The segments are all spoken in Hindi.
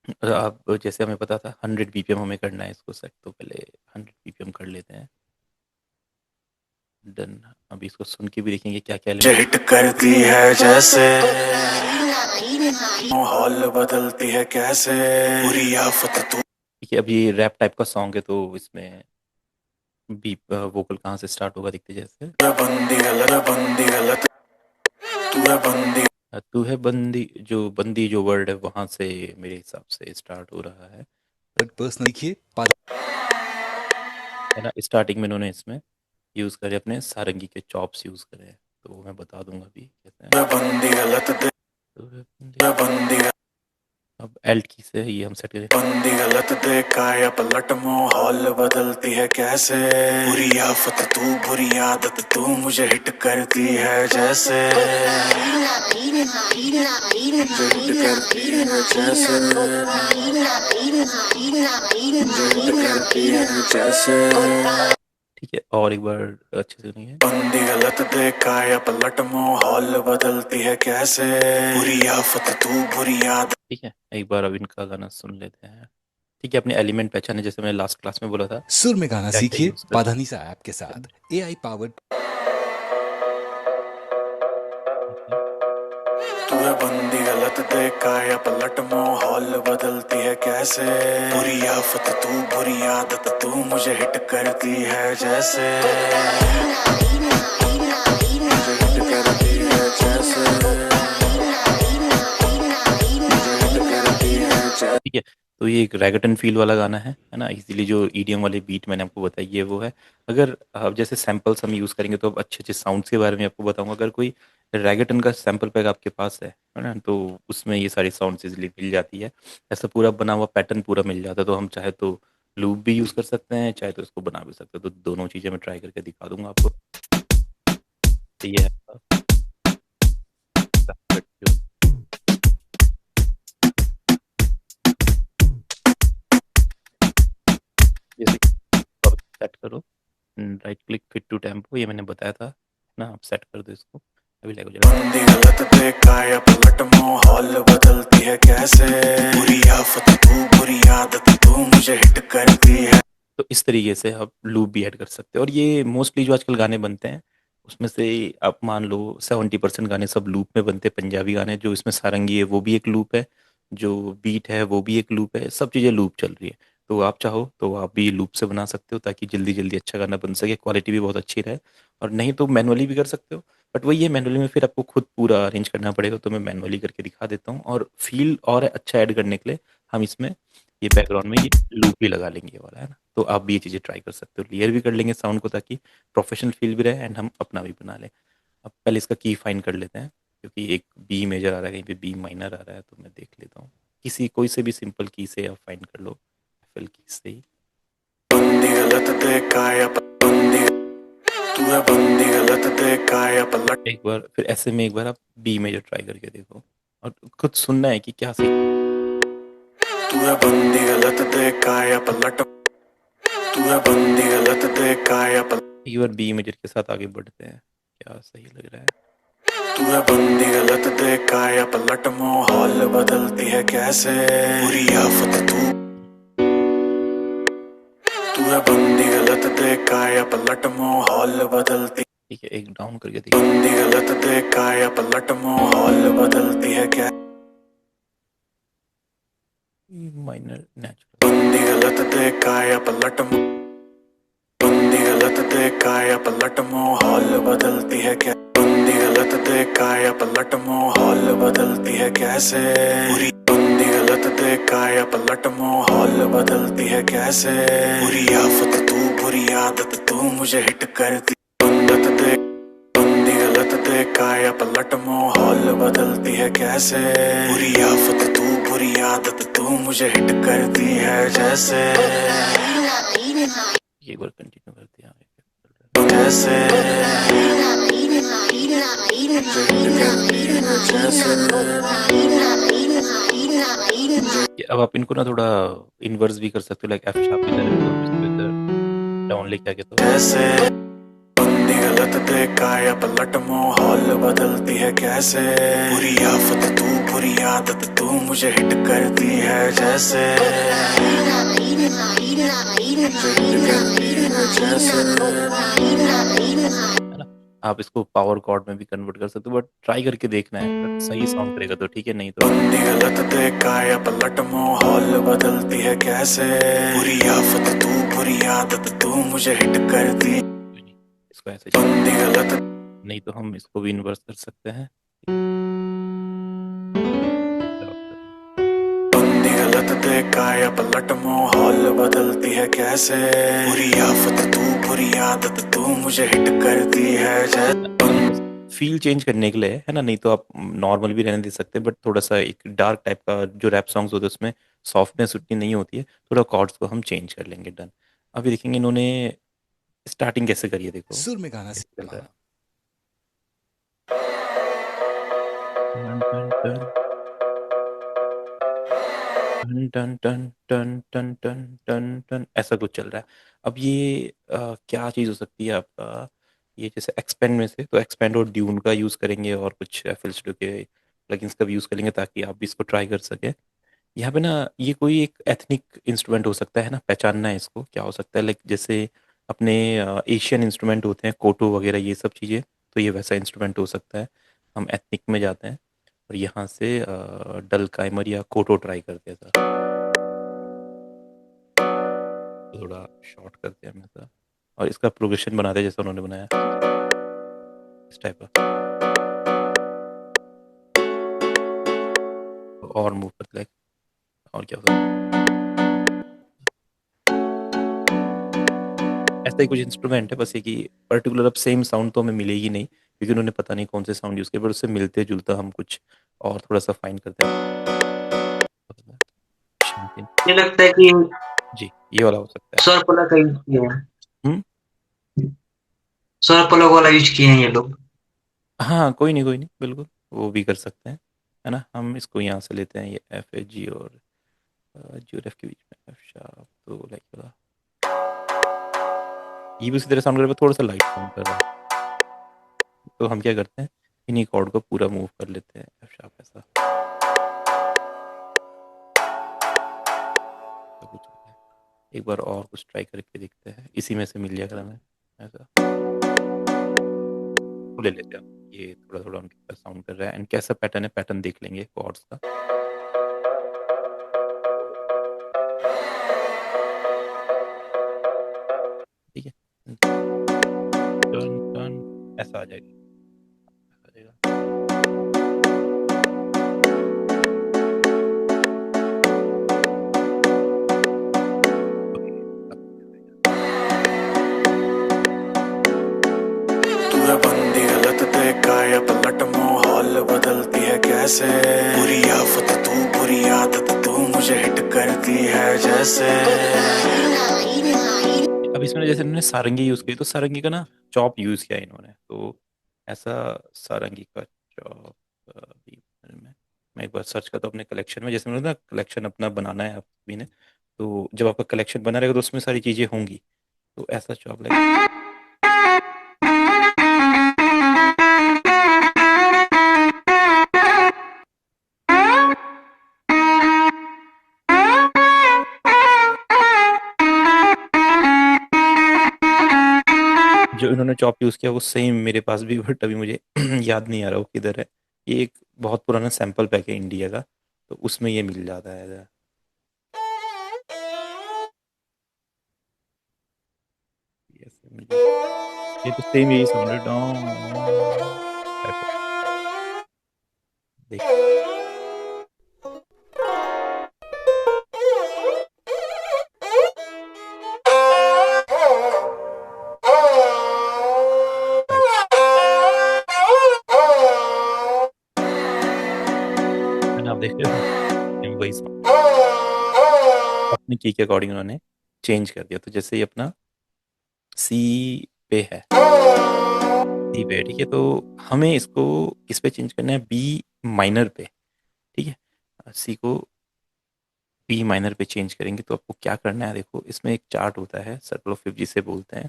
आप जैसे हमें पता था 100 बीपीएम हमें करना है इसको सेट, तो पहले 100 बीपीएम कर लेते हैं। डन। अभी इसको सुन के भी देखेंगे क्या क्या एलिमेंट हिट करती है जैसे माहौल बदलती है कैसे बुरी आफत तू ठीक है। अभी रैप टाइप का सॉन्ग है तो इसमें बीप वोकल कहाँ से स्टार्ट होगा देखते जैसे। बंदी गलत तू है बंदी तू है बंदी, जो बंदी जो वर्ड है वहां से मेरे हिसाब से स्टार्ट हो रहा है। बट पर्सनल लिखिए है ना, स्टार्टिंग में इन्होंने इसमें यूज़ करे अपने सारंगी के चॉप्स यूज़ करे हैं, तो वो मैं बता दूंगा अभी कैसे हैं। बंदी गलत दे तू है बंदी। बंदी अब एल्ट की से ये हम सेट करें। बंदी गलत दे काया पलट माहौल बदलती है कैसे बुरी आफत तू बुरी आदत तू मुझे हिट करती है जैसे हिट करती है जैसे हिट करती है जैसे ठीक है, और एक बार अच्छे से सुनिए। बंदी गलत दे काया पलट माहौल बदलती है कैसे बुरी आफत तू बुरी आदत। ठीक है, एक बार अब इनका गाना सुन लेते हैं। ठीक है, अपने एलिमेंट पहचाने, जैसे मैंने लास्ट क्लास में बोला था सुर में गाना क्या क्या सीखिए यूज़ करना पाधानीसा ऐप के साथ AI पावर्ड। है। तू है बंदी गलत दे काया पलट माहौल बदलती है कैसे बुरी आफत तू बुरी आदत तू मुझे हिट करती है जैसे हिट करती है जैसे हिट करती है जैसे। ठीक है, तो ये एक रैगटन फील वाला गाना है ना, इसीलिए जो ईडीएम वाले बीट मैंने आपको बताई ये वो है। अगर आप जैसे सैम्पल्स हम यूज़ करेंगे तो अब अच्छे अच्छे साउंड्स के बारे में आपको बताऊंगा। अगर कोई रैगटन का सैम्पल पैक आपके पास है ना, तो उसमें ये सारी साउंड्स इजीली मिल जाती है। ऐसा पूरा बना हुआ पैटर्न पूरा मिल जाता है, तो हम चाहे तो लूप भी यूज़ कर सकते हैं, चाहे तो इसको बना भी सकते हैं। तो दोनों चीज़ें मैं ट्राई करके दिखा दूंगा आपको। तो ये है आपका जैसे सेट करो, right click fit to tempo, ये मैंने बताया था ना, आप सेट कर दो इसको। अभी लगो जरा। बंदी गलत दे काया पलट माहौल बदलती है कैसे बुरी आफत तू बुरी आदत तू मुझे हिट करती है। तो इस तरीके से आप लूप भी ऐड कर सकते हैं, और ये मोस्टली जो आजकल गाने बनते हैं उसमें से आप मान लो 70% गाने सब लूप में बनते हैं। पंजाबी गाने जो इसमें सारंगी है वो भी एक लूप है, जो बीट है वो भी एक लूप है, सब चीज़ें लूप चल रही है। तो आप चाहो तो आप भी लूप से बना सकते हो, ताकि जल्दी जल्दी अच्छा गाना बन सके, क्वालिटी भी बहुत अच्छी रहे। और नहीं तो मैनुअली भी कर सकते हो, बट वही है, मैनुअली में फिर आपको खुद पूरा अरेंज करना पड़ेगा, तो मैं मैनुअली करके दिखा देता हूँ। और फील और अच्छा ऐड करने के लिए हम इसमें ये बैकग्राउंड में ये लूप भी लगा लेंगे, ये वाला है ना। तो आप भी ये चीज़ें ट्राई कर सकते हो, क्लियर भी कर लेंगे साउंड को, ताकि प्रोफेशनल फील भी रहे एंड हम अपना भी बना लें। अब पहले इसका की फाइन कर लेते हैं, क्योंकि एक बी मेजर आ रहा है, कहीं पे बी माइनर आ रहा है, तो मैं देख लेता हूँ। किसी कोई से भी सिंपल की से आप फाइन कर लो, एफएल की से ही। बंदी गलत दे काया बंदी तू है बंदी गलत दे काया पलट एक बार फिर ऐसे में एक बार आप बी मेजर ट्राई करके देखो, और खुद सुनना है कि क्या सीख। तू है बंदी गलत दे काया पलट तू है बंदी गलत दे काया पलट एक बार बी मेजर के साथ आगे बढ़ते हैं, क्या सही लग रहा है। तू है बंदी गलत दे काया पलट माहौल बदलती है कैसे बुरी आफत तू है बंदी गलत दे काया पलट माहौल बदलती ठीक है, एक डाउन करके देखिए। बंदी गलत दे काया पलट माहौल बदलती है क्या माइनर नेचुरल। बंदी गलत दे काया पलट बंदी गलत दे काया पलट माहौल बदलती है क्या बंदी गलत दे काया पलट माहौल बदलती है कैसे बुरी बंदी गलत दे काया पलट माहौल बदलती है कैसे बुरी आफत तू बुरी आदत तू मुझे हिट करती बंदत दे बंदी गलत दे काया पलट माहौल बदलती है कैसे बुरी आफत तू बुरी आदत तू मुझे हिट करती है जैसे एक बार कंटिन्यू करते हैं आगे। जैसे अब आप इनको ना थोड़ा इन्वर्स भी कर सकते हो, लाइक एफ शार्प इधर है तो इसको इधर डाउन लेके आके तो जैसे बंदी गलत दे काया पलट माहौल बदलती है कैसे बुरी आफत तू बुरी बुरी आदत तू मुझे हिट करती है जैसे है ना। आप इसको पावर कॉर्ड में भी कन्वर्ट कर सकते हो, बट ट्राई करके देखना है, अगर सही साउंड करेगा तो ठीक है, नहीं तो बंदी गलत दे काया पलट माहौल बदलती है कैसे बुरी आफत तू बुरी आदत तू मुझे हिट करती कोई नहीं, इसको ऐसे बंदी गलत नहीं तो हम इसको भी इन्वर्स कर सकते हैं। बंदी गलत दे काया पलट माहौल बदलती है कैसे बुरी आफत तू बुरी आदत तू मुझे हिट करती है जैसे फील चेंज करने के लिए है ना, नहीं तो आप नॉर्मल भी रहने दे सकते हैं, बट थोड़ा सा एक डार्क टाइप का जो रैप सॉन्ग्स होते हैं उसमें सॉफ्टनेस उतनी नहीं होती है, थोड़ा कॉर्ड्स को हम चेंज कर लेंगे। डन। अभी देखेंगे इन्होंने स्टार्टिंग कैसे करी है, देखो सुर में गाना कैसे चल रहा सिनेमा। है। टन टन टन टन टन टन टन टन टन टन टन ऐसा कुछ चल रहा है। अब ये क्या चीज़ हो सकती है आपका, ये जैसे एक्सपेंड में से तो एक्सपेंड और ड्यून का यूज़ करेंगे और कुछ एफएल स्टूडियो के प्लगइन्स का भी यूज़ करेंगे ताकि आप भी इसको ट्राई कर सकें। यहाँ पे ना ये कोई एक एथनिक इंस्ट्रूमेंट हो सकता है ना, पहचानना है इसको क्या हो सकता है, लाइक जैसे अपने एशियन इंस्ट्रूमेंट होते हैं कोटो वगैरह ये सब चीज़ें, तो ये वैसा इंस्ट्रूमेंट हो सकता है। हम एथनिक में जाते हैं और यहाँ से डल काइमर या कोटो ट्राई करते हैं सर, तो थोड़ा शॉर्ट करते हैं हमेशा और इसका प्रोग्रेशन बनाते हैं जैसा उन्होंने बनाया इस टाइप का, तो और मूव करते हैं और क्या होता है। ऐसा ही कुछ इंस्ट्रूमेंट है, बस ये कि पर्टिकुलर अब सेम साउंड तो हमें मिलेगी नहीं क्योंकि उन्होंने पता नहीं कौन से साउंड यूज़ किए, पर उससे मिलते जुलता हम कुछ और थोड़ा सा फाइन करते हैं। शांति। मुझे लगता है कि जी, ये वाला हो सकता है। स्वर पलक का यूज किया है। हम्म। स्वर पलक वाला यूज किए हैं ये लोग। हाँ कोई नहीं बिल्कुल, वो भी कर सकते हैं, है ना। हम इसको यहाँ से लेते हैं, ये एफ ए जी और जी और एफ के बीच में एफ शार्प, तो लाइक वाला ये भी उसी तरह साउंड कर रहा है, थोड़ा सा लाइट साउंड कर रहा है, तो हम क्या करते हैं इन्हीं कॉर्ड को पूरा मूव कर लेते हैं एफ शार्प ऐसा, तो कुछ होता है। एक बार और कुछ ट्राई करके देखते हैं, इसी में से मिल जाएगा हमें ऐसा, तो ले लेते हैं। ये थोड़ा थोड़ा उनके पास साउंड कर रहा है, एंड कैसा पैटर्न है, पैटर्न देख लेंगे कॉर्ड्स का। ठीक है, टर्न टर्न ऐसा आ जाएगा, ऐसा आ जाएगा। तू है बंदी गलत दे काया पलट माहौल बदलती है कैसे बुरी आफत तू बुरी आदत तू मुझे हिट करती है जैसे अब इसमें जैसे इन्होंने सारंगी यूज की, तो सारंगी का ना चॉप यूज किया इन्होंने, तो ऐसा सारंगी का चॉप भी मैं एक बार सर्च करता हूँ अपने कलेक्शन में, जैसे मैंने ना कलेक्शन अपना बनाना है आप भी ने, तो जब आपका कलेक्शन बना रहेगा तो उसमें सारी चीजें होंगी, तो ऐसा चॉप लाइक जो इन्होंने चॉप यूज किया वो सेम मेरे पास भी, बट अभी मुझे याद नहीं आ रहा वो किधर है। ये एक बहुत पुराना सैंपल पैक है इंडिया का, तो उसमें ये मिल जाता है। ये ये तो सेम यही साउंड है, टाइप का। देख मैंने, आप देख रहे हो सेम वही साउंड अपनी की के अकॉर्डिंग उन्होंने चेंज कर दिया, तो जैसे ये अपना सी पे है, सी पे है, ठीक है, तो हमें इसको किस पे चेंज करना है, बी माइनर पे। ठीक है, सी को बी माइनर पे चेंज करेंगे, तो आपको क्या करना है, देखो इसमें एक चार्ट होता है, सर्कल ऑफ फिफ्थ जिसे बोलते हैं।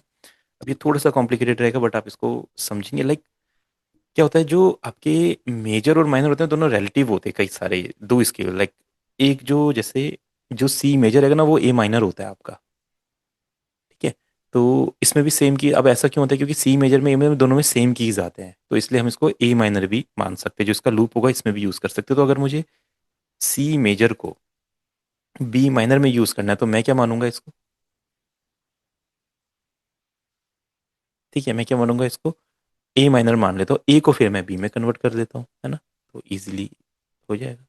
अब ये थोड़ा सा कॉम्प्लिकेटेड रहेगा बट आप इसको समझेंगे, लाइक क्या होता है, जो आपके मेजर और माइनर होते हैं दोनों रिलेटिव होते हैं, कई सारे दो स्केल लाइक, एक जो जैसे जो सी मेजर है ना वो ए माइनर होता है आपका, ठीक है। तो इसमें भी सेम की, अब ऐसा क्यों होता है, क्योंकि सी मेजर में ए मेजर में दोनों में सेम कीज आते हैं, तो इसलिए हम इसको ए माइनर भी मान सकते हैं, जो इसका लूप होगा इसमें भी यूज कर सकते हैं। तो अगर मुझे सी मेजर को बी माइनर में यूज करना है तो मैं क्या मानूंगा इसको, ठीक है, मैं क्या मानूंगा इसको, ए माइनर मान लेता हूँ, ए को फिर मैं बी में कन्वर्ट कर देता हूँ, है ना, तो इजीली हो जाएगा,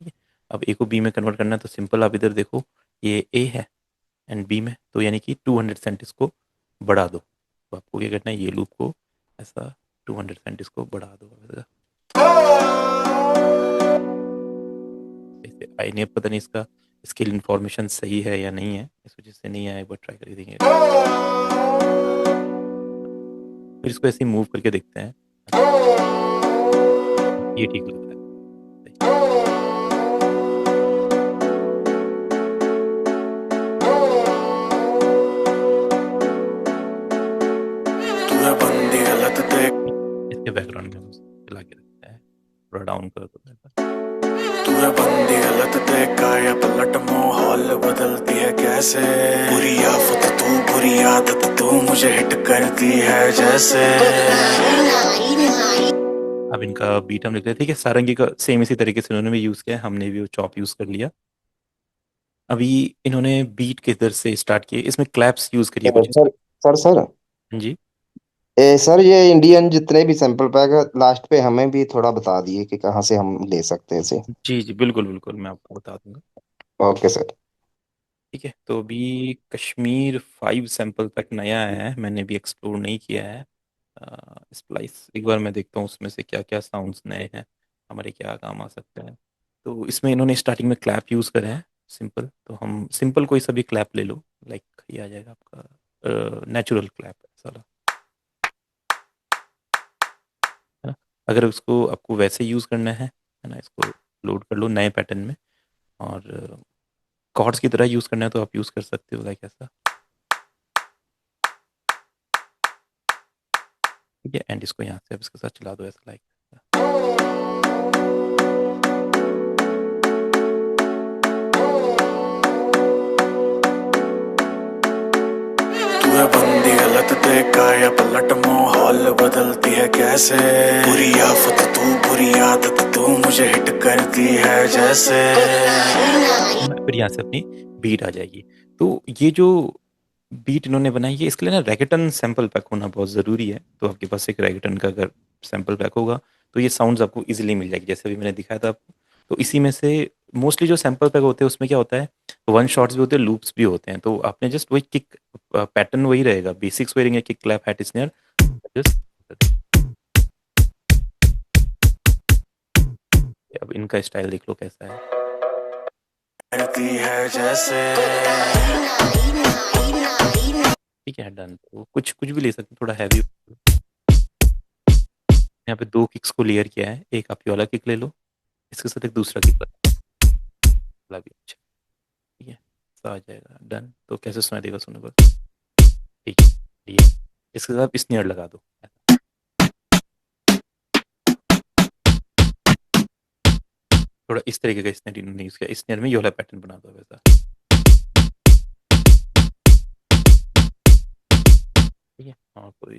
ठीक है। अब ए को बी में कन्वर्ट करना है तो सिंपल, आप इधर देखो, ये ए है एंड बी में, तो यानी कि 200 इसको बढ़ा दो, तो आपको क्या करना है, ये लूप को ऐसा 200 इसको बढ़ा दो ऐसा। ऐसे आई नहीं, पता नहीं इसका स्किल इंफॉर्मेशन सही है या नहीं है, इस वजह से नहीं आया, एक बार ट्राई कर देंगे, फिर इसको ऐसे मूव करके देखते हैं। ये ठीक लग रहा है, तू है बंदी गलत देख इसके बैकग्राउंड में हम चला के रखते हैं, थोड़ा डाउन कर दो ऐसा। तू है बंदी गलत देखा या पलट माहौल बदलती है कैसे बुरी आफत तू बुरी आदत तू मुझे हिट करती है जैसे अब इनका बीट हम लिख रहे हैं, ठीक है, सारंगी का सेम इसी तरीके से इन्होंने भी यूज़ किया है, हमने भी वो चॉप यूज़ कर लिया। अभी इन्होंने बीट किधर से स्टार्ट किए, इसमें क्लैप्स यूज़ करिए कुछ सर सर सर हाँ जी। सर ये इंडियन जितने भी सैंपल पैक है लास्ट पे हमें भी थोड़ा बता दिए कि कहाँ से हम ले सकते हैं इसे। जी जी बिल्कुल बिल्कुल, मैं आपको बता दूंगा, ओके सर। ठीक है। तो अभी कश्मीर 5 सैंपल पैक नया आया है, मैंने भी एक्सप्लोर नहीं किया है। स्प्लाइस एक बार मैं देखता हूँ उसमें से क्या क्या साउंड्स नए हैं, हमारे क्या काम आ सकते हैं। तो इसमें इन्होंने स्टार्टिंग में क्लैप यूज़ करा है, सिंपल, तो हम सिंपल कोई सा भी क्लैप ले लो, लाइक ये आ जाएगा आपका नेचुरल क्लैप सारा, है ना। अगर उसको आपको वैसे यूज़ करना है ना, इसको लोड कर लो नए पैटर्न में, और कॉर्ड्स की तरह यूज़ करना है तो आप यूज़ कर सकते हो, लाइक ऐसा, ठीक है। एंड इसको यहाँ से आप इसके साथ चला दो ऐसा, लाइक तू है बंदी गलत देखा या पलट माहौल बदलती है कैसे बुरी आफत तू बुरी आदत तू मुझे हिट करती है जैसे फिर यहाँ से अपनी बीट आ जाएगी। तो ये जो बीट इन्होंने बनाई है, इसके लिए ना रैगेटन सैंपल पैक होना बहुत ज़रूरी है, तो आपके पास एक रैगेटन का अगर सैंपल पैक होगा तो ये साउंड्स आपको इजीली मिल जाएगी, जैसे अभी मैंने दिखाया था आपको। तो इसी में से मोस्टली जो सैंपल पैक होते हैं उसमें क्या होता है, वन शॉट्स भी होते हैं, लूप्स भी होते हैं, तो आपने जस्ट वही किक पैटर्न वही रहेगा, बेसिक्स वही रहेंगे, kick clap hat snare, just. अब इनका स्टाइल देख लो कैसा है, करती है जैसे ठीक है, डन। तो कुछ कुछ भी ले सकते हैं, थोड़ा हैवी, यहाँ पे 2 किक्स को लेयर किया है, एक आप ये वाला किक ले लो, इसके साथ एक दूसरा किक वाला भी, अच्छा, ठीक है, ऐसा आ जाएगा, डन। तो कैसे सुनाई देगा, सुनो बस, ठीक है, ये इसके साथ स्नेयर लगा दो, थोड़ा इस तरीके का स्नेयर इन्होंने यूज किया, स्नेयर में ये वाला पैटर्न बना दो वैसा, ठीक है। और कोई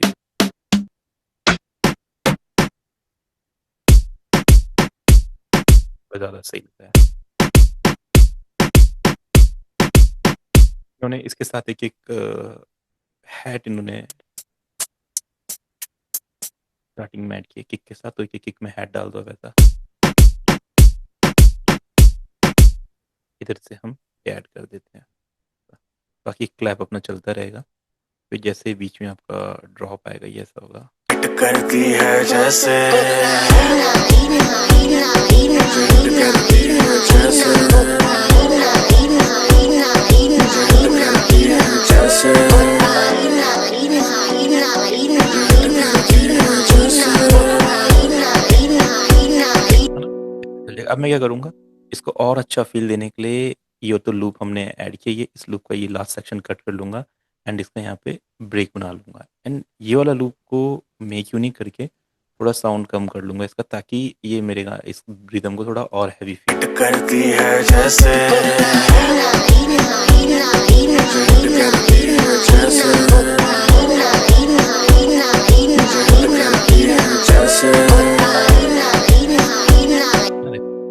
ज़्यादा सही लगता है, इन्होंने इसके साथ एक एक हैट इन्होंने स्टार्टिंग में ऐड किया किक के साथ, तो एक एक किक में हैट डाल दो वैसा, इधर से हम ऐड कर देते हैं, बाकी क्लैप अपना चलता रहेगा, फिर जैसे बीच में आपका ड्रॉप आएगा ये ऐसा होगा, हिट करती है जैसे अब मैं क्या करूँगा, इसको और अच्छा फील देने के लिए ये तो लूप हमने ऐड किया, ये इस लूप का ये लास्ट सेक्शन कट कर लूँगा, एंड इसका यहाँ पे ब्रेक बना लूँगा एंड ये वाला लूप को मेक क्यों नहीं करके थोड़ा साउंड कम कर लूँगा इसका, ताकि ये मेरे इस रिदम को थोड़ा और हैवी फील करती है जैसे करती है जैसे जैसे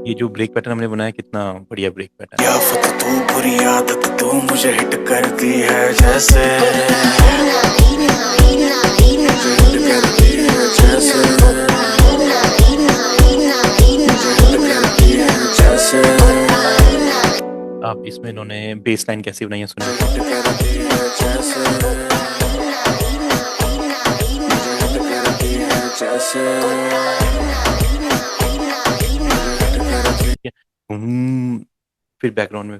ये जो ब्रेक पैटर्न हमने बनाया कितना बढ़िया ब्रेक पैटर्न है। याफत तू बुरी आदत तू मुझे हिट करती है जैसे करती है जैसे करती है जैसे आप इसमें इन्होंने बेस लाइन कैसी बनाई है सुनिए। करती है जैसे करती है जैसे ठीक है, फिर बैकग्राउंड में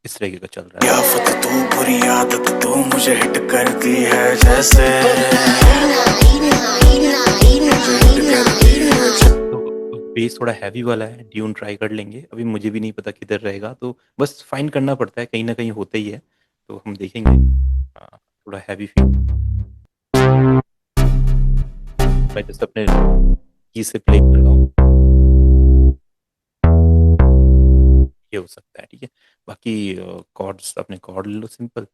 इस तरीके का चल रहा है। याफत तू बुरी आदत तू मुझे हिट करती है जैसे करती है तो बेस थोड़ा हैवी वाला है, ट्यून ट्राई कर लेंगे, अभी मुझे भी नहीं पता किधर रहेगा, तो बस फाइन करना पड़ता है, कहीं ना कहीं होता ही है, तो हम देखेंगे। थोड़ा हैवी फील मैं जैसे अपने की से प्ले कर रहा हूँ, ये हो सकता है। ठीक है, बाकी कॉर्ड्स अपने कॉर्ड ले लो, सिंपल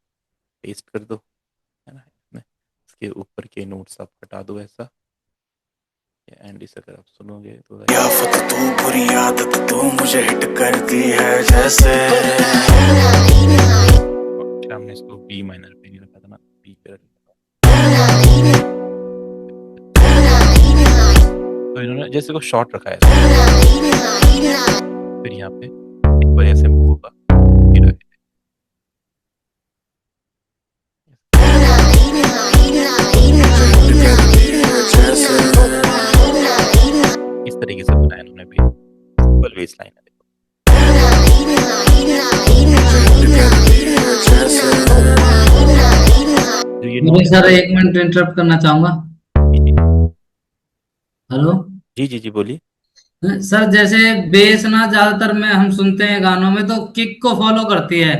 पेस्ट कर दो, है ना, इसमें इसके ऊपर के नोट्स आप हटा दो ऐसा, एंड इस अगर आप सुनोगे तो याफत तू बुरी आदत तू मुझे हिट करती है जैसे हमने इसको बी माइनर पे नहीं रखा था ना, बी पे रखा था, तो इन्होंने जैसे को शॉर्ट रखा है, फिर यहाँ पे एक बार ऐसे मूव होगा, फिर आगे इस तरीके से बनाया इन्होंने भी, सिंपल बेस लाइन है देखो। जो ये मुझे सर 1 मिनट इंटरप्ट करना चाहूंगा। हेलो जी जी जी बोलिए। सर, जैसे बेस ना ज्यादातर में हम सुनते हैं गानों में तो किक को फॉलो करती है।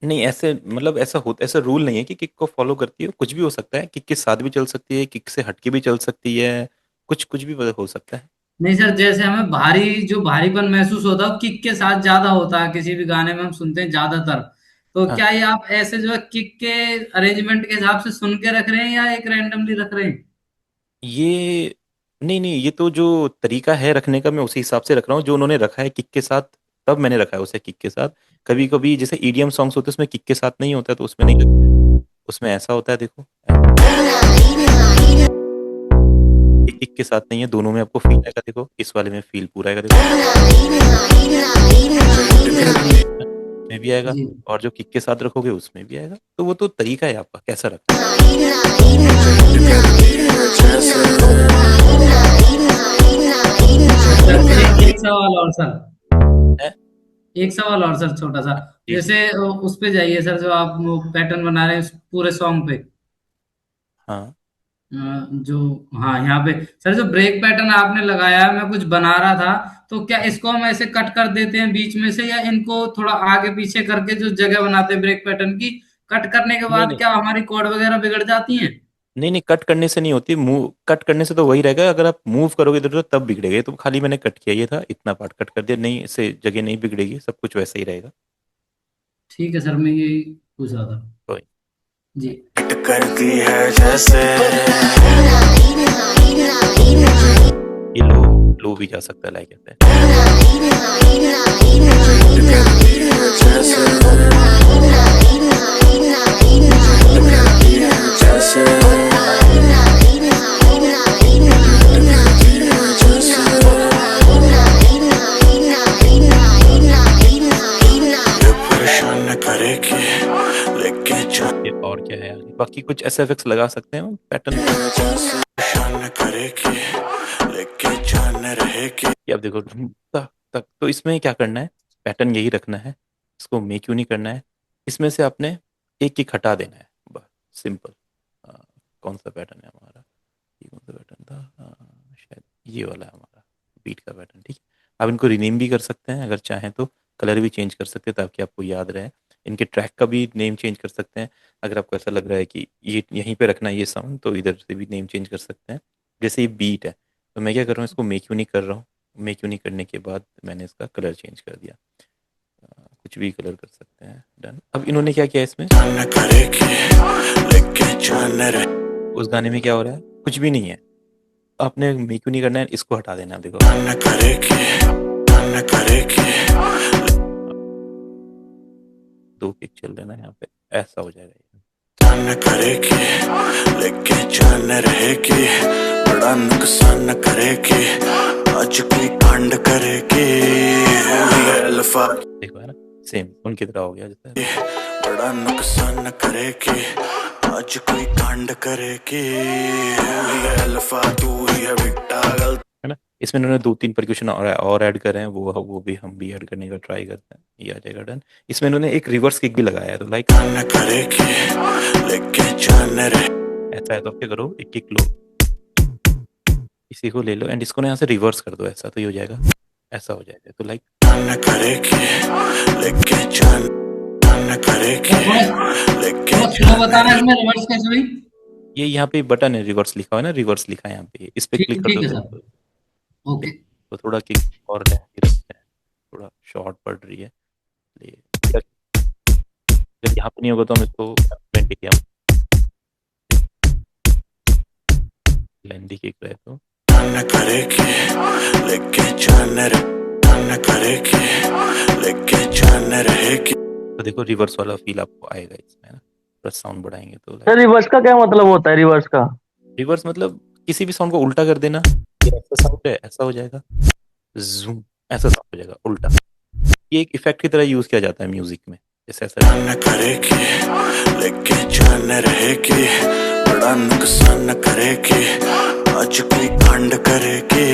नहीं ऐसे मतलब ऐसा होता, ऐसा रूल नहीं है कि किक को फॉलो करती है, कुछ भी हो सकता है, किक के साथ भी चल सकती है, किक से हटके भी चल सकती है, कुछ कुछ भी हो सकता है। नहीं सर, जैसे हमें जो भारीपन महसूस होता है वो किक के साथ ज्यादा होता है, किसी भी गाने में हम सुनते हैं ज्यादातर। तो हाँ क्या ये आप ऐसे जो है किक के अरेंजमेंट के हिसाब से सुन के रख रहे हैं या एक रैंडमली रख रहे हैं? ये नहीं नहीं, ये तो जो तरीका है रखने का मैं उसी हिसाब से रख रहा हूँ, जो उन्होंने रखा है किक के साथ, तब मैंने रखा है उसे किक के साथ। कभी कभी जैसे ईडीएम सॉन्ग्स होते हैं उसमें किक के साथ नहीं होता है, तो उसमें नहीं रखते हैं। उसमें ऐसा होता है देखो, किक के साथ नहीं है, दोनों में आपको फील आएगा, देखो इस वाले में फील पूरा आएगा, देखो में भी आएगा, जी और जो किक के साथ रखोगे उसमें भी आएगा, तो वो तो तरीका है आपका कैसा रखना सर, एक सवाल और सर, है। एक सवाल और सर, छोटा सा। जी जी जैसे उस पे जाइए सर, जो आप पैटर्न बना रहे हैं उस पूरे सॉन्ग पे, हाँ। जो, हाँ यहाँ पे सर जो ब्रेक पैटर्न आपने लगाया है, मैं कुछ बना रहा था, तो क्या इसको हम ऐसे कट कर देते हैं बीच में से, या इनको थोड़ा आगे पीछे करके जो जगह बनाते हैं ब्रेक पैटर्न की, कट करने के नहीं बाद नहीं क्या हमारी कॉर्ड वगैरह बिगड़ जाती हैं? नहीं नहीं, कट करने से नहीं होती, मूव कट करने से तो वही रहेगा, अगर आप मूव करोगे इधर उधर तब बिगड़ेगा, ये तो खाली मैंने कट किया, ये था इतना पार्ट कट कर दिया, नहीं इससे जगह नहीं बिगड़ेगी, सब कुछ वैसा ही रहेगा। ठीक है सर, मैं यही पूछ रहा था। कोई जी। करती है जैसे ये लो लो भी जा सकता है, लाइक कहते हैं। करती है जैसे जैसे परेशान करेगी लेकिन ये और क्या है आगे, बाकी कुछ ऐसे इफेक्ट्स लगा सकते हैं पैटर्न, परेशान करेगी लेकिन जान रहेगी। ये आप देखो तक तक, तो इसमें क्या करना है, पैटर्न यही रखना है, इसको मेक क्यों नहीं करना है, इसमें से आपने एक एक हटा देना है, बस सिंपल। कौन सा पैटर्न है हमारा, ये कौन सा पैटर्न था, शायद ये वाला है हमारा बीट का पैटर्न। ठीक है, आप इनको रिनेम भी कर सकते हैं अगर चाहें तो, कलर भी चेंज कर सकते हैं ताकि आपको याद रहे। इनके ट्रैक का भी नेम चेंज कर सकते हैं। अगर आपको ऐसा लग रहा है कि ये यहीं पे रखना है ये साउंड, तो इधर से भी नेम चेंज कर सकते हैं। जैसे ये बीट है, तो मैं क्या कर रहा हूँ, इसको मेक यूनिक कर रहा हूँ। मेक यूनिक करने के बाद मैंने इसका कलर चेंज कर दिया। कुछ भी कलर कर सकते हैं। डन। अब इन्होंने क्या किया इसमें, उस गाने में क्या हो रहा है, कुछ भी नहीं है। आपने मेक यूनिक करना है, इसको हटा देना है। देखो दो किक चल देना यहाँ पे, ऐसा हो जाएगा ये। बड़ा नुकसान करेगी, आज कोई कांड करेगी, अल्फा देखो है ना, सेम उनकी तरह हो गया जैसे। बड़ा नुकसान करेगी, आज कोई कांड करेगी, अल्फा तू ही है बेटा गलत। है ना, इसमें इन्होंने 2-3 परक्यूशन और ऐड करे हैं, वो भी हम भी ऐड करने का ट्राई करते हैं। ये आ जाएगा डन। इसमें इन्होंने एक रिवर्स किक भी लगाया है, तो लाइक करेगी लेके जान रे। ऐसा है तो क्या करो, एक किक लो, इसी को ले लो एंड इसको ना यहाँ से रिवर्स कर दो, ऐसा तो ये हो जाएगा, ऐसा हो जाएगा। तो लाइक करेगी लेके जान करेगी लेके थोड़ा स्लो बताना, इसमें रिवर्स कैसे हुई? ये यहाँ पे बटन है, रिवर्स लिखा हुआ है ना, रिवर्स लिखा है यहाँ पे, इस पे क्लिक कर ठीक है दो सर, ओके। तो थोड़ा किक और रखते हैं, थोड़ा शॉर्ट पड़ रही है। अगर यहाँ पे नहीं होगा तो हम इसको लेंदी किक रहे तो करेगी लेके जान रे, करेगी लेके जान रहेगी। तो देखो रिवर्स वाला फील आपको आएगा इसमें ना, प्लस साउंड बढ़ाएंगे तो सर रिवर्स का क्या मतलब होता है? रिवर्स का रिवर्स मतलब किसी भी साउंड को उल्टा कर देना। ये ऐसा साउंड है, ऐसा हो जाएगा, जूम ऐसा साउंड हो जाएगा उल्टा। ये एक इफेक्ट की तरह यूज किया जाता है म्यूजिक में, जैसे ऐसा करेगी लेके जान रहेगी, बड़ा नुकसान करेगी, आज कोई कांड करेगी,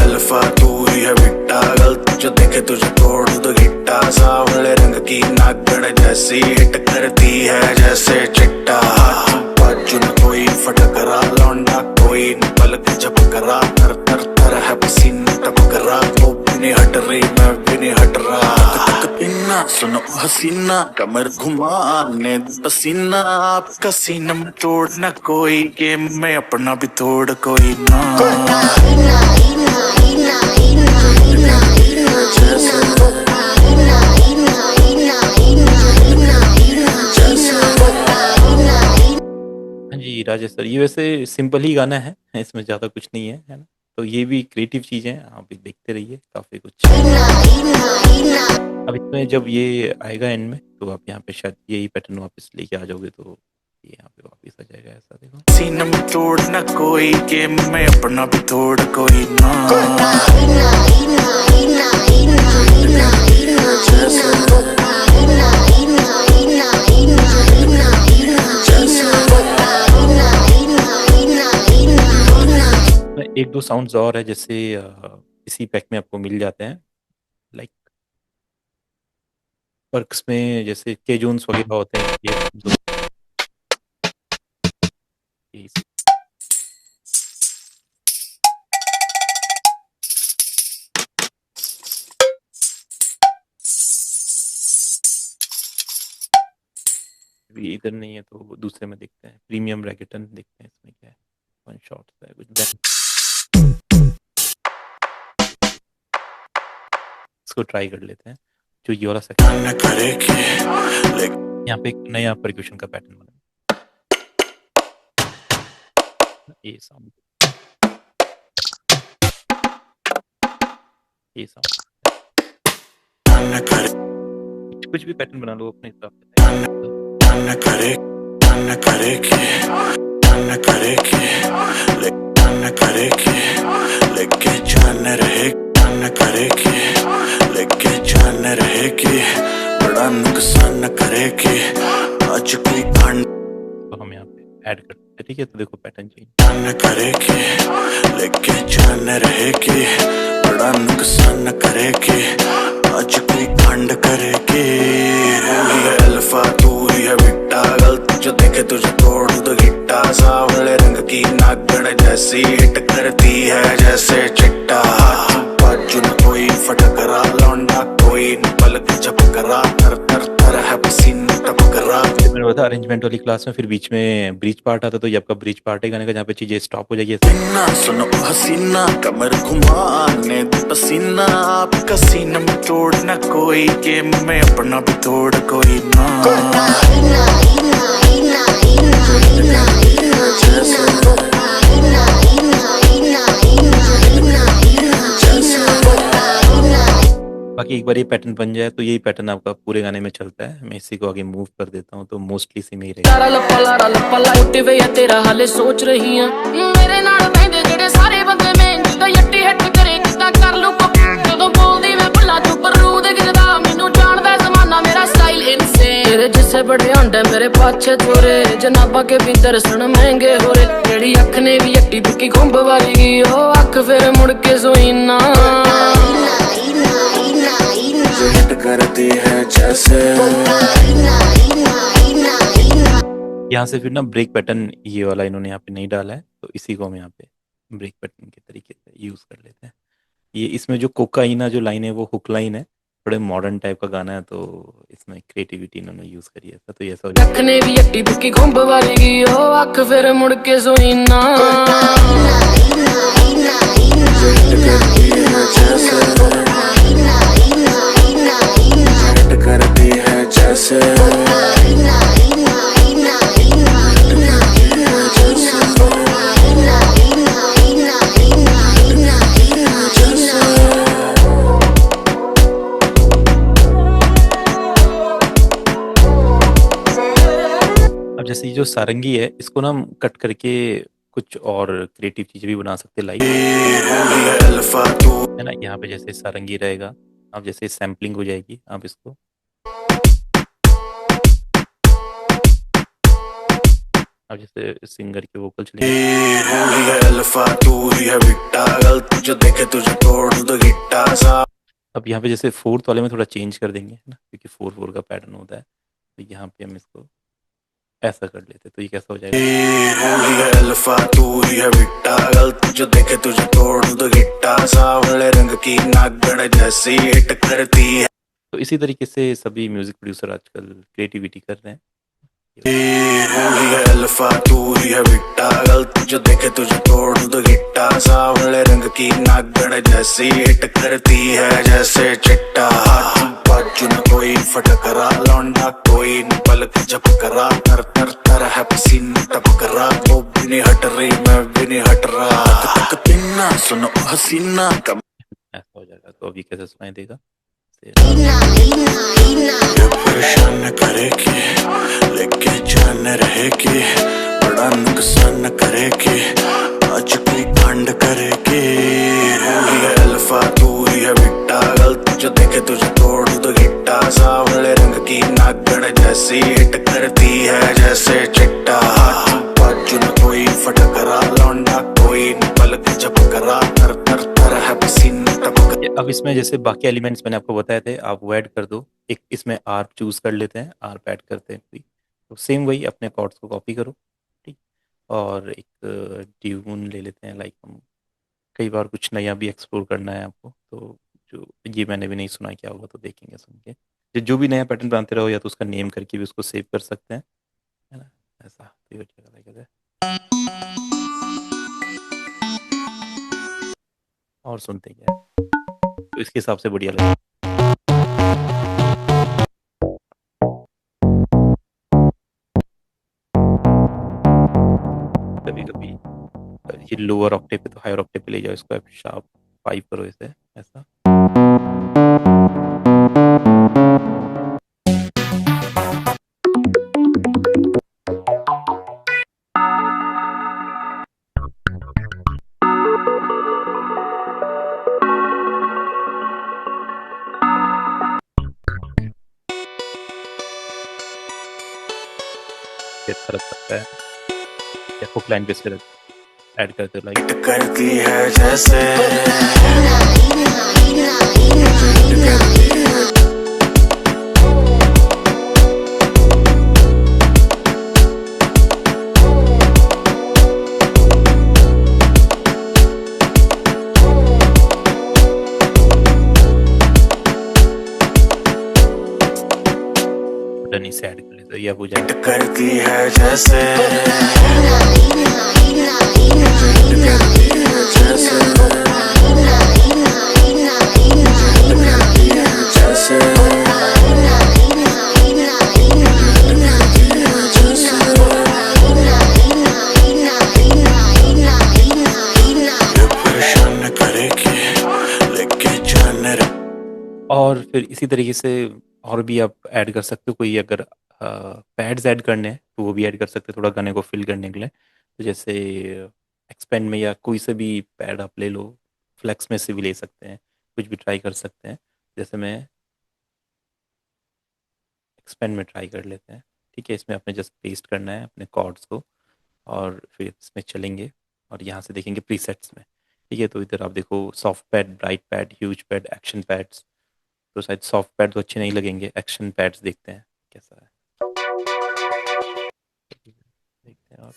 अल्फा तू ही है बेटा गलत, जो देखे तुझे तोड़ दो गिट्टा, सावले रंग की नागड़ जैसी हिट करती है जैसे चिट्टा, बाजू में कोई फटक रहा लौंडा, कोई पलक झपक रहा, तर तर तर है पसीना टपक रहा, वो भी नहीं हट रही मैं भी नहीं हट रहा, पीना सुनो हसीना कमर घुमाने पसीना, आपका सीना में तोड़ना कोई, गेम में अपना भी तोड़ कोई ना। हाँ जी राजेश सर, ये वैसे सिंपल ही गाना है, इसमें ज़्यादा कुछ नहीं है ना। तो ये भी क्रिएटिव चीज़ है, आप भी देखते रहिए, काफ़ी कुछ। अब इसमें जब ये आएगा एंड में, तो आप यहाँ पे शायद यही पैटर्न वापस लेके आ जाओगे, तो ये यहाँ पे वापस आ जाएगा, ऐसा देखो। सीना में तोड़ना कोई, गेम में अपना भी तोड़ कोई ना। एक दो साउंड्स और है, जैसे इसी पैक में आपको मिल जाते हैं, लाइक पर्क्स में, जैसे के जोन्स वगैरह होते हैं, ये भी इधर नहीं है तो दूसरे में देखते हैं, प्रीमियम रैकेटन देखते हैं इसमें क्या है, वन शॉट है कुछ। इसको ट्राई कर लेते हैं, जो ये वाला सेक्शन, यहाँ पे एक नया परक्यूशन का पैटर्न बना, ये साउंड, ये साउंड, कुछ भी पैटर्न बना लो अपने हिसाब से। लेके जान रहेगी, बड़ा नुकसान करेगी, आज कोई कांड। तो हम यहाँ पे ऐड करते हैं, ठीक है। तो देखो पैटर्न चेंज करेगी, लेके जान रहेगी, बड़ा नुकसान करेगी, आज कोई कांड करेगी, अल्फा तू ही है बेटा गलत, जो देखे तुझे तोड़ दो गिट्टा, सावले रंग की नागड़ जैसी हिट करती है जैसे चिट्टा, बाजू में कोई फटक रहा लौंडा, कोई पलक झपक रहा, तर तर रहा था अरेंजमेंट वाली क्लास में, फिर बीच में ब्रिज पार्ट आता, तो ये आपका ब्रिज पार्ट है गाने का, जहाँ पे चीजें स्टॉप हो जाएगी ऐसे। ना सुनो हसीना कमर घुमाने दे पसीना, आपका सीना में तोड़ना कोई, गेम में अपना भी तोड़ कोई ना। बाकी एक बार ये पैटर्न बन जाए तो यही पैटर्न आपका पूरे गाने में चलता है। मैं इसी को आगे मूव कर देता हूँ, तो मोस्टली इसी में ही रहेगा। ਲਾਰਾ ਲੱਪਾ ਲਾ ਉੱਟੇ ਵੇ ਆ ਤੇਰਾ ਹਾਲੇ ਸੋਚ ਰਹੀ ਆ, ਮੇਰੇ ਨਾਲ ਬੈਂਦੇ ਜਿਹੜੇ ਸਾਰੇ ਬੰਦੇ ਮੈਂ ਜਿੱਦਾਂ ਯੱਟੀ ਹਿੱਟ ਕਰੇ ਕਿੱਦਾਂ ਕਰ ਲੂ ਜਦੋਂ ਬੋਲਦੀ ਮੈਂ ਭੁੱਲਾ ਤੂੰ ਪਰੂ ਦੇ ਗਿਰਦਾ, ਮੈਨੂੰ ਜਾਣਦਾ ਜ਼ਮਾਨਾ ਮੇਰਾ ਸਟਾਈਲ ਇਨਸੇਨ, ਤੇਰੇ ਜਿੱਸੇ ਬੜੇ ਹੁੰਦੇ ਮੇਰੇ ਪਾਛੇ ਥੋਰੇ, ਜਨਾਬਾਂ ਕੇ ਵੀ ਦਰਸ਼ਨ ਮਹਿੰਗੇ ਹੋਰੇ, ਜਿਹੜੀ ਅੱਖ ਨੇ ਵੀ ਯੱਟੀ ਦੁੱਕੀ ਖੁੰਬ ਵਾਲੀ ਗਈ, ਉਹ ਅੱਖ ਫਿਰ ਮੁੜ ਕੇ ਸੋਈ ਨਾ। हिट करती है जैसे यहाँ से फिर ना ब्रेक पैटर्न ये वाला इन्होंने यहाँ पे नहीं डाला है, तो इसी को हम यहाँ पे ब्रेक पैटर्न के तरीके से यूज कर लेते हैं। ये इसमें जो कोकाइना जो लाइन है वो हुक लाइन है, थोड़े मॉडर्न टाइप का गाना है, तो इसमें क्रिएटिविटी इन्होंने यूज करी है, तो ये ऐसा हो ਅੱਖ ਨੇ ਵੀ ਯੱਟੀ ਦੁੱਕੀ ਖੁੰਬ ਵਾਲੀ ਗਈ, ਉਹ ਅੱਖ ਫਿਰ ਮੁੜ ਕੇ ਸੋਈ ਨਾ। हिट करती है जैसे अब जैसे ये जो सारंगी है इसको ना हम कट करके कुछ और क्रिएटिव चीजें भी बना सकते हैं, लाइक अल्फा तू है ना, यहाँ पे जैसे सारंगी रहेगा, अब जैसे सैम्पलिंग हो जाएगी, आप इसको अब जैसे सिंगर के वोकल चलेंगे, अल्फा तू ही है बिट्टा, गलती जो देखे तुझे तोड़ दो गिट्टा सा। अब यहाँ पे जैसे फोर्थ वाले में थोड़ा चेंज कर देंगे, है ना, क्योंकि 4/4 का पैटर्न होता है, तो यहाँ पे हम इसको ऐसा कर लेते, तो ये कैसा हो जाएगा। अल्फा तू ही है बिट्टा, गलती जो देखे तुझे तोड़ दो गिट्टा, सावले रंग की नागड़ जैसी हिट करती है। तो इसी तरीके से सभी म्यूजिक प्रोड्यूसर आजकल क्रिएटिविटी कर रहे हैं। अल्फा तू ही है बिट्टा, गलती जो देखे तुझे तोड़ दो गिट्टा, सावले रंग की नागड़ जैसी हिट करती है जैसे चिट्टा, बाजू न कोई फटकरा, लौंडा कोई न पलक झपकरा, तर तर तर है पसीना टपकरा, वो भी नहीं हट रही मैं भी नहीं हट रहा, तक तिन्ना सुनो हसीना कम ऐसा हो जाएगा। तो अभी कैसे सुनाई देगा, ये परेशान करेगी लेके जान रहेगी, बड़ा नुकसान करेगी, आज कोई कांड करेगी। अल्फा तू ही है बिट्टा, गलती जो देखे तुझे तोड़ दो गिट्टा, सावले रंग की नागड़ जैसी हिट करती है जैसे चिट्टा, बाजू न कोई फटकरा, लौंडा कोई न पलक झपकरा, तर तर तर है पसीना टपकरा। अब इसमें जैसे बाकी एलिमेंट्स मैंने आपको बताए थे, आप वो ऐड कर दो। एक इसमें आर्प चूज कर लेते हैं, आर्प ऐड करते हैं कोई, तो सेम वही अपने कॉर्ड्स को कॉपी करो, ठीक, और एक ट्यून ले लेते हैं, लाइक हम कई बार कुछ नया भी एक्सप्लोर करना है आपको, तो जो ये मैंने भी नहीं सुना क्या होगा, तो देखेंगे सुन के, जो भी नया पैटर्न बनाते रहो, या तो उसका नेम करके भी उसको सेव कर सकते हैं, है ना, ऐसा तो ये कहते हैं। और सुनते क्या है, तो इसके हिसाब से बढ़िया लगे। कभी कभी ये लोअर ऑक्टेव पे तो हायर ऑक्टेव पे ले जाओ इसको, आप शार्प 5 करो इसे, ऐसा अच्छा लग सकता है, या हुक लाइन पे से ऐड करते हो, लाइक करती है जैसे डनी से ऐड कर लेते तो ये अब हो जाएगा। करती है जैसे परेशान करेगी लेके जाने और फिर इसी तरीके से और भी आप ऐड कर सकते हो। कोई अगर पैड्स ऐड करने हैं तो वो भी ऐड कर सकते हो थोड़ा गाने को फिल करने के लिए। तो जैसे एक्सपेंड में या कोई से भी पैड आप ले लो, फ्लेक्स में से भी ले सकते हैं, कुछ भी ट्राई कर सकते हैं। जैसे मैं एक्सपेंड में ट्राई कर लेते हैं। ठीक है, इसमें आपने जस्ट पेस्ट करना है अपने कॉर्ड्स को और फिर इसमें चलेंगे और यहाँ से देखेंगे प्रीसेट्स में। ठीक है, तो इधर आप देखो soft pad, bright pad, huge pad, action pads. तो शायद सॉफ्ट पैड तो अच्छे नहीं लगेंगे, एक्शन पैड्स देखते हैं कैसा है। देखते हैं और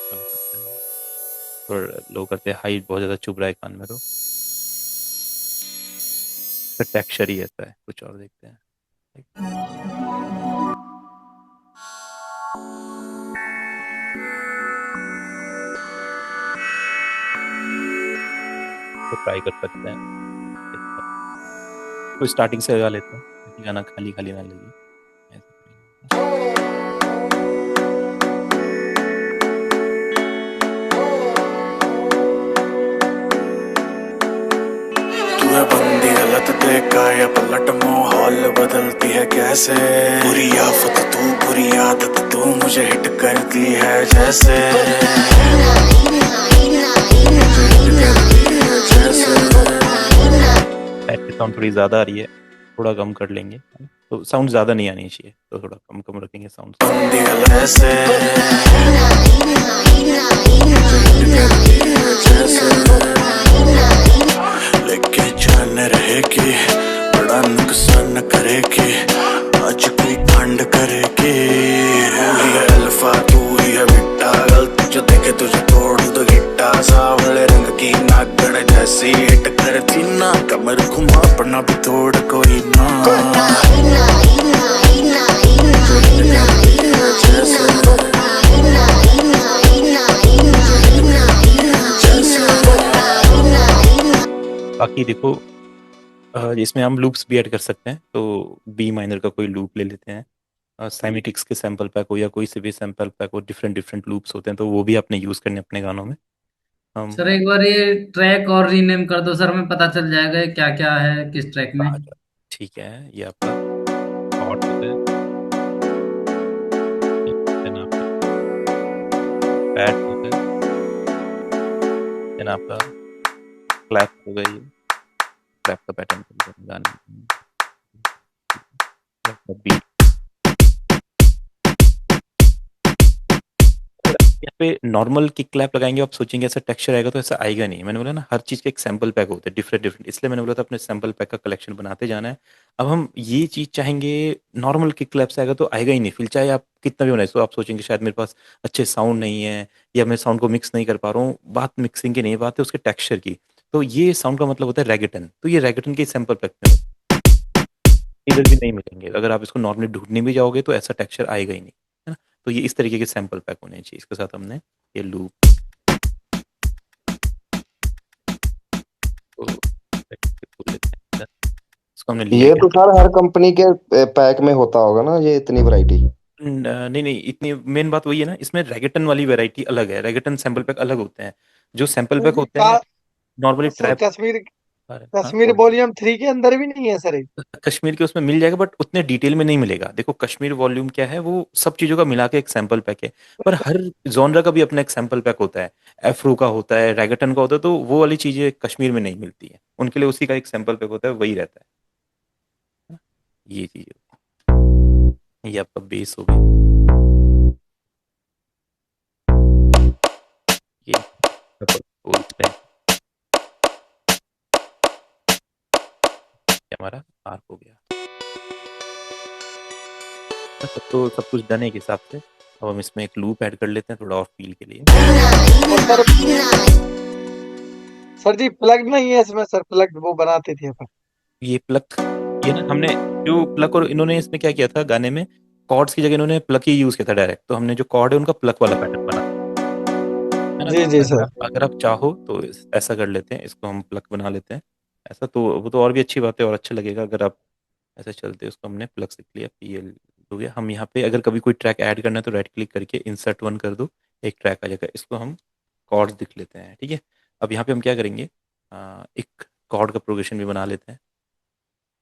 कम करते हैं और लो करते हैं। हाइट बहुत ज़्यादा चुभ रहा है कान में, तो टेक्सचर ही ऐसा है। कुछ और देखते हैं। तो ट्राई कर सकते हैं। तो स्टार्टिंग से लगा लेते हैं ताकि गाना खाली खाली ना लगे। तू है बंदी गलत देखा या पलट माहौल बदलती है कैसे बुरी आफत तू बुरी आदत तू मुझे हिट करती है जैसे पैड की साउंड थोड़ी ज़्यादा आ रही है, थोड़ा कम कर लेंगे। तो साउंड ज़्यादा नहीं आनी चाहिए, तो थोड़ा कम कम रखेंगे साउंड। बंदी गलत ऐसे लेके जाने रहेगी बड़ा नुकसान करेगी आज कोई कांड करेगी तू ही है अल्फा तू ही है बीटा गलती जो देखे तुझे तोड़ दो गिट्टा सावले रंग की नागड़ जैसी हिट करती ना कमर घुमा अपना भी तोड़ कोई ना बाकी देखो इसमें हम लूप्स भी ऐड कर सकते हैं। तो बी माइनर का कोई लूप ले लेते हैं, साइमेटिक्स के सैम्पल पैक हो या कोई से भी सैम्पल पैक हो, डिफरेंट डिफरेंट लूप्स होते हैं, तो वो भी आपने यूज़ करने अपने गानों में। हम सर एक बार ये ट्रैक और रीनेम कर दो सर, हमें पता चल जाएगा क्या क्या है किस ट्रैक में। ठीक है, ये आपका हॉट होता है, देन आपका पैड होता है, देन आपका क्लैप हो गई, क्लैप का पैटर्न गाने बीट। यहाँ पे नॉर्मल किक क्लैप लगाएंगे, आप सोचेंगे ऐसा टेक्सचर आएगा, तो ऐसा आएगा नहीं। मैंने बोला ना हर चीज़ का एक सैम्पल पैक होता है डिफरेंट डिफरेंट, इसलिए मैंने बोला था अपने सैम्पल पैक का कलेक्शन बनाते जाना है। अब हम ये चीज़ चाहेंगे नॉर्मल किक क्लैप से आएगा तो आएगा ही नहीं, फिर चाहे आप कितना भी बनाए। तो आप सोचेंगे शायद मेरे पास अच्छे साउंड नहीं है या मैं साउंड को मिक्स नहीं कर पा रहा हूँ। बात मिक्सिंग की नहीं, बात है उसके टेक्सचर की। तो ये साउंड का मतलब होता है रैगेटन, तो ये रैगेटन के सैम्पल पैक में इधर भी नहीं मिलेंगे। अगर आप इसको नॉर्मली ढूंढने भी जाओगे तो ऐसा टेक्सचर आएगा ही नहीं, है ना। तो ये इस तरीके के सैम्पल पैक होने चाहिए। इसके साथ हमने ये लूप इसको हमने लिया। ये तो सर हर कंपनी के पैक में होता होगा ना, ये इतनी वैरायटी? नहीं नहीं, इतनी मेन बात वही है ना, इसमें रैगेटन वाली वैरायटी अलग है, रैगेटन सैम्पल पैक अलग होते हैं। जो सैम्पल पैक होते हैं normally sir trap. Kashmir volume 3 के अंदर भी नहीं है सर? कश्मीर के उसमें मिल जाएगा बट उतने डिटेल में नहीं मिलेगा। देखो कश्मीर वॉल्यूम क्या है, वो सब चीजों का मिला के एक सैंपल पैक है, पर हर जॉनरा का भी अपना एक सैंपल पैक होता है। एफ्रो का होता है, रैगेटन का होता है, तो वो वाली चीजें कश्मीर में नहीं मिलती है, उनके लिए उसी का एक सैंपल पैक होता है, वही रहता है। ये चीज ये आपका बेस हो गया। ये बोलते हैं हमारा आर्क हो गया। तो सब कुछ डन है के हिसाब से। अब हम इसमें एक लूप ऐड कर लेते हैं थोड़ा और फील के लिए। सर जी प्लग नहीं है इसमें सर, प्लग वो बनाते थे अपन। ये प्लक, ये ना हमने जो प्लक, और इन्होंने इसमें क्या किया था गाने में, कॉर्ड्स की जगह इन्होंने प्लक ही यूज किया था डायरेक्ट, तो हमने जो कॉर्ड है उनका प्लक वाला पैटर्न बना, है ना। जी तो जी अगर सर। आप चाहो तो ऐसा कर लेते हैं, इसको हम प्लक बना लेते हैं ऐसा, तो वो तो और भी अच्छी बात है और अच्छा लगेगा अगर आप ऐसे चलते। उसको हमने प्लग से लिया, PL हो गया। हम यहाँ पे अगर कभी कोई ट्रैक ऐड करना है तो राइट क्लिक करके इंसर्ट वन कर दो, एक ट्रैक आ जाएगा। इसको हम कॉर्ड्स दिख लेते हैं, ठीक है। अब यहाँ पे हम क्या करेंगे, एक कॉर्ड का प्रोग्रेशन भी बना लेते हैं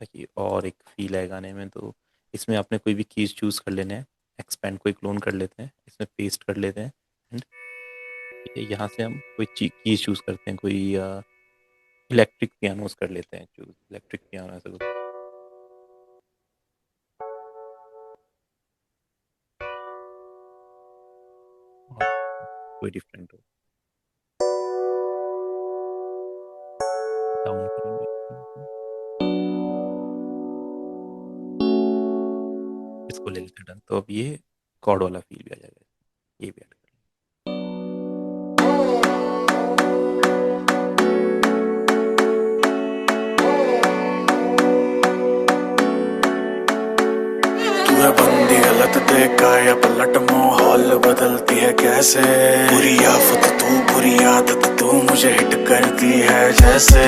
ताकि और एक फील है गाने में। तो इसमें आपने कोई भी कीज चूज कर लेने हैं, एक्सपेंड कोई क्लोन कर लेते हैं, इसमें पेस्ट कर लेते हैं, एंड यहाँ से हम कोई कीज चूज करते हैं, कोई इलेक्ट्रिक पियानोस कर लेते हैं चूज, इलेक्ट्रिक पियानो ऐसा कुछ। और कोई डिफरेंट हो, डाउन करेंगे, इसको ले लेते हैं डन। तो अब ये कॉर्ड वाला फील भी आ जाएगा, ये भी ऐड कर तू है बंदी गलत देखा या पलट माहौल बदलती है कैसे, बुरी आफत तू बुरी आदत तू मुझे हिट करती है जैसे,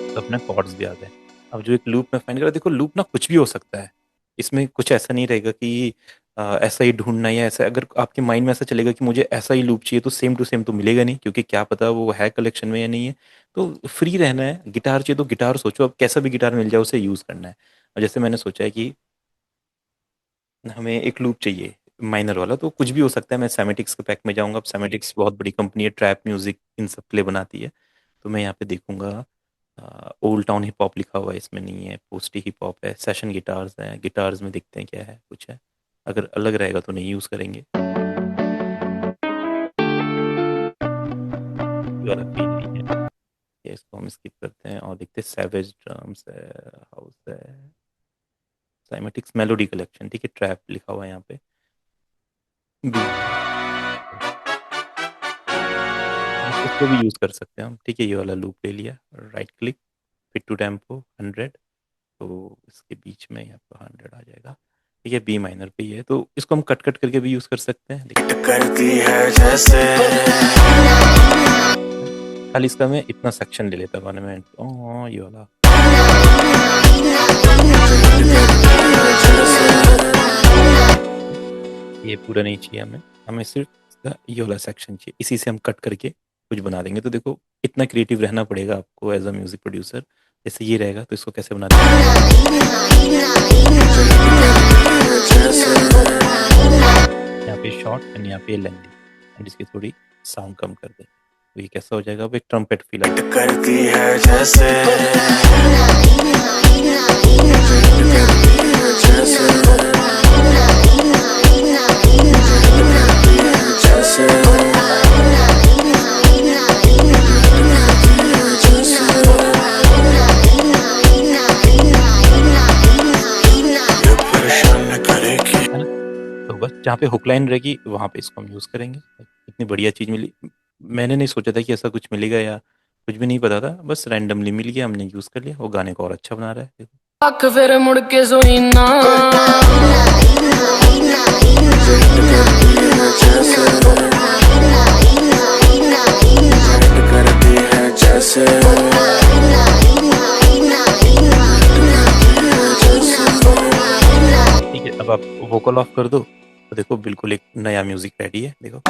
तो अपने कॉर्ड्स भी आ गए। अब जो एक लूप में फाइंड करा, देखो लूप ना कुछ भी हो सकता है, इसमें कुछ ऐसा नहीं रहेगा कि ऐसा ही ढूंढना है या ऐसा। अगर आपके माइंड में ऐसा चलेगा कि मुझे ऐसा ही लूप चाहिए तो सेम टू सेम तो मिलेगा नहीं, क्योंकि क्या पता वो है कलेक्शन में या नहीं है। तो फ्री रहना है। गिटार चाहिए तो गिटार सोचो, अब कैसा भी गिटार मिल जाए उसे यूज़ करना है। और जैसे मैंने सोचा है कि हमें एक लूप चाहिए माइनर वाला, तो कुछ भी हो सकता है। मैं सैमेटिक्स के पैक में जाऊंगा, अब सैमेटिक्स बहुत बड़ी कंपनी है, ट्रैप म्यूजिक इन सब के लिए बनाती है। तो मैं यहाँ पे देखूंगा, ओल्ड टाउन हिप हॉप लिखा हुआ है, इसमें नहीं है। पोस्टी हिप हॉप है, सेशन गिटार्स हैं, गिटार्स में देखते हैं क्या है, कुछ है। अगर अलग रहेगा तो नहीं यूज़ करेंगे, ये वाला फील नहीं है, ये इसको हम स्किप करते हैं और देखते हैं सैवेज ड्रम्स है, हाउस है, साइमेटिक्स मेलोडी कलेक्शन, ठीक है, ट्रैप लिखा हुआ है यहाँ पे भी, इसको भी यूज़ कर सकते हैं हम, ठीक है। ये वाला लूप ले लिया, right click, fit to tempo 100, तो इसके बीच में यहाँ पर 100 आ जाएगा, ठीक है। बी माइनर पे ही है, तो इसको हम कट कट करके भी यूज़ कर सकते हैं। हिट करती है जैसे, खाली इसका मैं इतना सेक्शन ले लेता गाने में, ये वाला, ये पूरा नहीं चाहिए हमें, हमें सिर्फ इसका ये वाला सेक्शन चाहिए। इसी से हम कट करके कुछ बना देंगे। तो देखो इतना क्रिएटिव रहना पड़ेगा आपको एज अ म्यूजिक प्रोड्यूसर। जैसे ये रहेगा तो इसको कैसे बनाते हैं, यहाँ पे शॉर्ट एंड यहाँ पे लेंथ, एंड इसकी थोड़ी साउंड कम कर दे, तो ये कैसा हो जाएगा, अब एक ट्रम्पेट फील आता है। करती है जैसे, ये परेशान करेगी। है ना। तो बस जहाँ पे हुक लाइन रहेगी वहाँ पे इसको हम यूज़ करेंगे। इतनी बढ़िया चीज़ मिली, मैंने नहीं सोचा था कि ऐसा कुछ मिलेगा, या कुछ भी नहीं पता था, बस रैंडमली मिल गया, हमने यूज़ कर लिया। वो गाने को और अच्छा बना रहा है, देखो। ਅੱਖ ਫਿਰ ਮੁੜ ਕੇ ਸੋਈ ਨਾ करती है जैसे, ठीक है। अब आप वोकल ऑफ कर दो तो देखो बिल्कुल एक नया म्यूजिक रेडी है, देखो।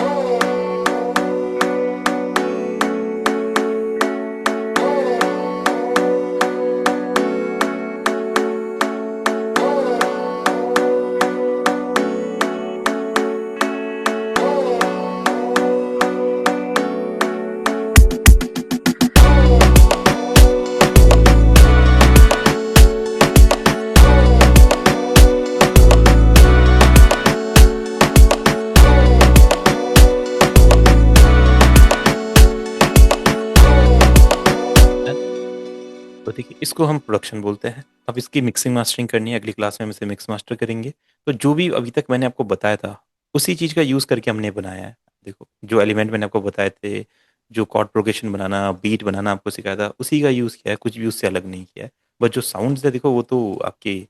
तो देखिए इसको हम प्रोडक्शन बोलते हैं। अब इसकी मिक्सिंग मास्टरिंग करनी है, अगली क्लास में हम इसे मिक्स मास्टर करेंगे। तो जो भी अभी तक मैंने आपको बताया था उसी चीज़ का यूज़ करके हमने बनाया है। देखो जो एलिमेंट मैंने आपको बताए थे, जो कॉर्ड प्रोग्रेशन बनाना, बीट बनाना आपको सिखाया था, उसी का यूज़ किया है, कुछ भी उससे अलग नहीं किया है। बट जो साउंड्स है देखो वो तो आपके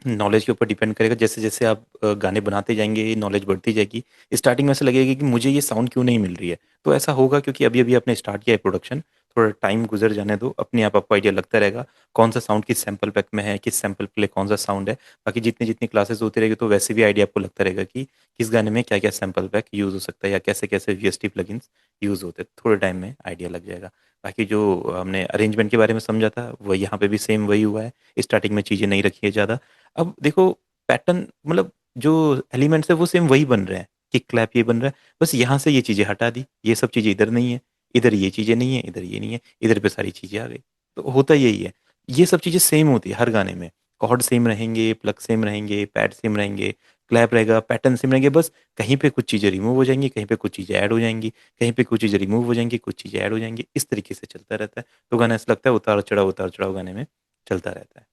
नॉलेज के ऊपर डिपेंड करेगा। जैसे जैसे आप गाने बनाते जाएंगे नॉलेज बढ़ती जाएगी। स्टार्टिंग में ऐसा लगेगा कि मुझे ये साउंड क्यों नहीं मिल रही है, तो ऐसा होगा क्योंकि अभी अभी आपने स्टार्ट किया है प्रोडक्शन। थोड़ा टाइम गुजर जाने दो, अपने आप आपको आइडिया लगता रहेगा कौन सा साउंड किस सैंपल पैक में है, किस सैंपल के लिए कौन सा साउंड है। बाकी जितनी जितनी क्लासेस होती रहेगी तो वैसे भी आइडिया आपको लगता रहेगा कि किस गाने में क्या क्या सैंपल पैक यूज़ हो सकता है या कैसे कैसे वीएसटी प्लगइन्स यूज़ होते हैं। थोड़े टाइम में आइडिया लग जाएगा। बाकी जो हमने अरेंजमेंट के बारे में समझा था वो यहाँ पे भी सेम वही हुआ है। स्टार्टिंग में चीज़ें नहीं रखी है ज़्यादा। अब देखो पैटर्न मतलब जो एलिमेंट्स है वो सेम वही बन रहे हैं। किक क्लैप ये बन रहा है, बस यहाँ से ये चीज़ें हटा दी, ये सब चीज़ें इधर नहीं है, इधर ये चीज़ें नहीं है, इधर ये नहीं है, इधर पे सारी चीज़ें आ गई। तो होता यही है। ये सब चीज़ें सेम होती है हर गाने में। कॉर्ड सेम रहेंगे, प्लग सेम रहेंगे, पैड सेम रहेंगे, क्लैप रहेगा, पैटर्न सेम रहेंगे। बस कहीं पे कुछ चीज़ें रिमूव हो जाएंगी, कहीं पे कुछ चीज़ें ऐड हो जाएंगी, कहीं पे कुछ चीज़ें रिमूव हो जाएंगी, कुछ चीज़ें ऐड हो जाएंगी। इस तरीके से चलता रहता है। तो गाना ऐसा लगता है उतार चढ़ाव गाने में चलता रहता है।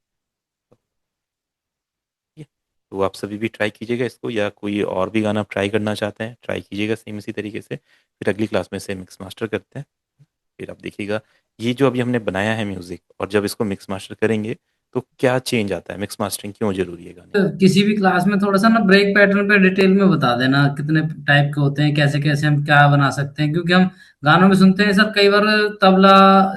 ठीक है? तो आप सभी भी ट्राई कीजिएगा इसको, या कोई और भी गाना आप ट्राई करना चाहते हैं ट्राई कीजिएगा सेम इसी तरीके से। फिर अगली क्लास में से मिक्स मास्टर करते हैं। फिर आप देखिएगा ये जो अभी हमने बनाया है म्यूजिक, और जब इसको मिक्स मास्टर करेंगे तो क्या चेंज आता है, मिक्स मास्टरिंग क्यों जरूरी है गाने तो में। किसी भी क्लास में थोड़ा सा ना ब्रेक पैटर्न पे डिटेल में बता देना, कितने टाइप के होते हैं, कैसे कैसे हम क्या बना सकते हैं, क्योंकि हम गानों में सुनते हैं सर कई बार तबला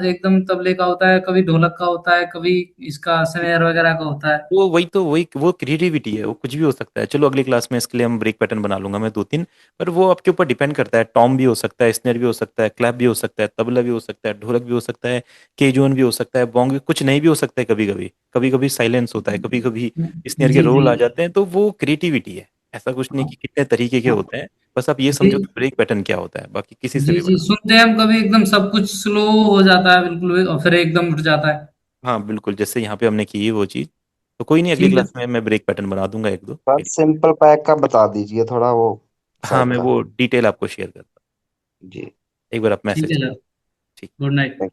एकदम तबले का होता है, कभी ढोलक का होता है, कभी इसका स्नेयर वगैरह का होता है। वो वही तो वही वो क्रिएटिविटी है, वो कुछ भी हो सकता है। चलो अगली क्लास में इसके लिए हम ब्रेक पैटर्न बना लूंगा मैं दो तीन। पर वो आपके ऊपर डिपेंड करता है। टॉम भी हो सकता है, स्नेयर भी हो सकता है, क्लैप भी हो सकता है, तबला भी हो सकता है, ढोलक भी हो सकता है, केजोन भी हो सकता है, बॉन्ग भी, कुछ नहीं भी हो सकता है। कभी कभी कभी कभी साइलेंस होता है, कभी कभी स्नेयर के जी जी। रोल आ जाते हैं। तो वो क्रिएटिविटी है। ऐसा कुछ नहीं कि कितने तरीके के होते हैं। बस आप ये समझो जी कि ब्रेक पैटर्न क्या होता है, बाकी किसी से जी भी जी, बना। सुनते हैं हम कभी एकदम सब कुछ स्लो हो जाता है बिल्कुल और फिर एकदम उठ जाता है। हाँ बिल्कुल, जैसे यहाँ पे हमने की है वो चीज़। तो कोई नहीं, अगली ठीक है। क्लास में मैं ब्रेक पैटर्न बना दूंगा एक दो। बस सिंपल पैक का बता दीजिए थोड़ा वो हाँ सेट मैं का। वो डिटेल आपको शेयर करता जी। हूँ, एक बार आप ठीक मैसेज है कर। सर। ठीक। Good night.